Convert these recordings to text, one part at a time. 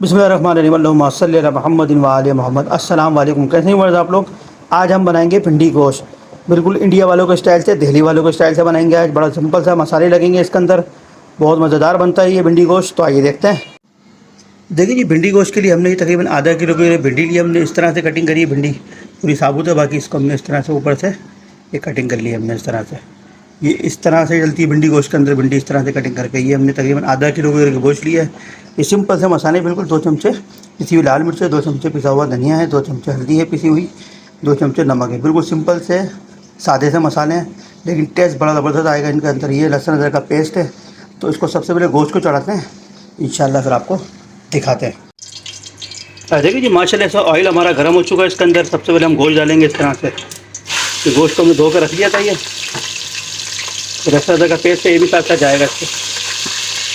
बिस्मिल्लाहिर्रहमानिर्रहीम सल्ली अला मुहम्मदिन व आले मोहम्मद। अस्सलाम वालेकुम। कैसे हैं वर्ज़ आप लोग। आज हम बनाएंगे भिंडी गोश्त, बिल्कुल इंडिया वालों के स्टाइल से, दिल्ली वालों के स्टाइल से बनाएंगे। आज बड़ा सिंपल सा मसाले लगेंगे इसके अंदर, बहुत मज़ेदार बनता है ये भिंडी गोश्त। तो आइए देखते हैं। देखिए जी, भिंडी गोश्त के लिए हमने तकरीबन आधा किलो की भिंडी ली। हमने इस तरह से कटिंग करी है। भिंडी पूरी साबुत है, बाकी इसको हमने इस तरह से ऊपर से ये कटिंग कर ली है हमने इस तरह से। ये इस तरह से डलती है भिंडी गोश्त के अंदर। भिंडी इस तरह से कटिंग करके ये हमने तकरीबन आधा किलो की गोश्त लिया है। ये सिंपल से मसाले, बिल्कुल 2 चमचे पिसी हुई लाल मिर्च है, 2 चमचे पिसा हुआ धनिया है, 2 चमचे हल्दी है पिसी हुई, 2 चमचे नमक है। बिल्कुल सिंपल से सादे से मसाले हैं, लेकिन टेस्ट बड़ा ज़बरदस्त आएगा इनके अंदर। ये लहसुन अदरक का पेस्ट है। तो इसको सबसे पहले गोश्त को चढ़ाते हैं, इंशाल्लाह फिर आपको दिखाते हैं। देखिए जी, माशाल्लाह से ऑयल हमारा गर्म हो चुका है। इसके अंदर सबसे पहले हम गोश्त डालेंगे इस तरह से। तो गोश्त को हमने धो कर रख लिया था। ये लहसुन अदरक का पेस्ट है, ये भी साथ साथ जाएगा।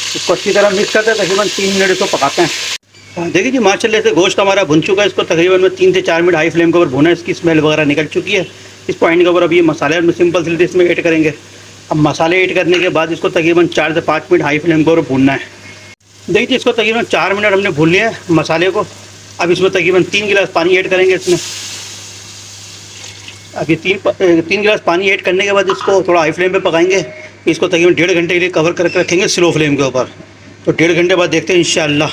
इसको अच्छी तरह मिक्स करते हैं, तकरीबन 3 मिनट इसको पकाते हैं। देखिए जी, माशाल्लाह से गोश्त हमारा भुन चुका है। इसको तकरीबन में 3 से 4 मिनट हाई फ्लेम के ऊपर भुना है। इसकी स्मेल वगैरह निकल चुकी है। इस पॉइंट के ऊपर अभी ये मसाले हम सिंपल से इसमें ऐड करेंगे। अब मसाले ऐड करने के बाद इसको तकरीबन 4 से 5 मिनट हाई फ्लेम के ऊपर भूनना है। देखिए, इसको तकरीबन 4 मिनट हमने भून लिया है मसाले को। अब इसमें तकरीबन 3 गिलास पानी ऐड करेंगे इसमें। अब ये 3 गिलास पानी ऐड करने के बाद इसको थोड़ा हाई फ्लेम पे पकाएंगे। इसको तकरीबन 1.5 घंटे के लिए कवर करके रखेंगे स्लो फ्लेम के ऊपर। तो 1.5 घंटे बाद देखते हैं इंशाअल्लाह।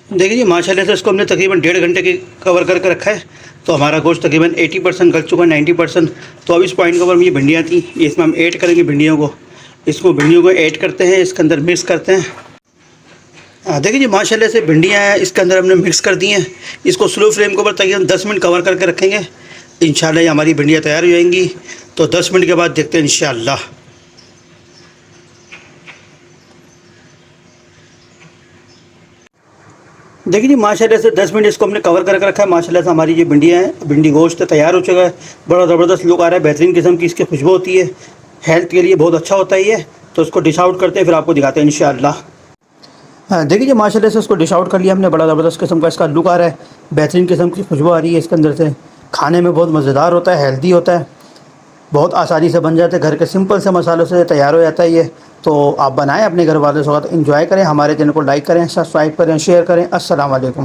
देखिए जी, माशाल्लाह से इसको हमने तकरीबन 1.5 घंटे के कवर करके रखा है। तो हमारा गोश्त तकरीबन 80% गल चुका है, 90%। तो अब इस पॉइंट के ऊपर ये भिंडियाँ थी, ये इसमें हम ऐड करेंगे भिंडियों को। इसको भिंडियों को ऐड करते हैं, इसके अंदर मिक्स करते हैं। देखिए जी, माशाल्लाह से भिंडियाँ हैं इसके अंदर हमने मिक्स कर दी हैं। इसको स्लो फ्लेम के ऊपर तकरीबन 10 मिनट कवर करके रखेंगे। इंशाअल्लाह ये हमारी भिंडियाँ तैयार हो जाएंगी। तो 10 मिनट के बाद देखते हैं इंशाअल्लाह। देखिए जी, माशाल्लाह से 10 मिनट इसको हमने कवर करके रखा है। माशाल्लाह से हमारी ये भिंडियाँ हैं, भिंडी गोश्त तैयार हो चुका है। बड़ा ज़बरदस्त लुक आ रहा है, बेहतरीन किस्म की इसकी खुशबू होती है। हेल्थ के लिए बहुत अच्छा होता है ये। तो इसको डिश आउट करते हैं, फिर आपको दिखाते हैं इंशाअल्लाह। देखिए जी, माशाल्लाह से इसको डिश आउट कर लिया हमने। बड़ा ज़बरदस्त किस्म का इसका लुक आ रहा है, बेहतरीन किस्म की खुशबू आ रही है इसके अंदर से। खाने में बहुत मज़ेदार होता है, हेल्दी होता है, बहुत आसानी से बन जाते हैं। घर के सिंपल से मसालों से तैयार हो जाता है ये। तो आप बनाएं, अपने घर वालों के साथ एंजॉय करें। हमारे चैनल को लाइक करें, सब्सक्राइब करें, शेयर करें। अस्सलाम वालेकुम।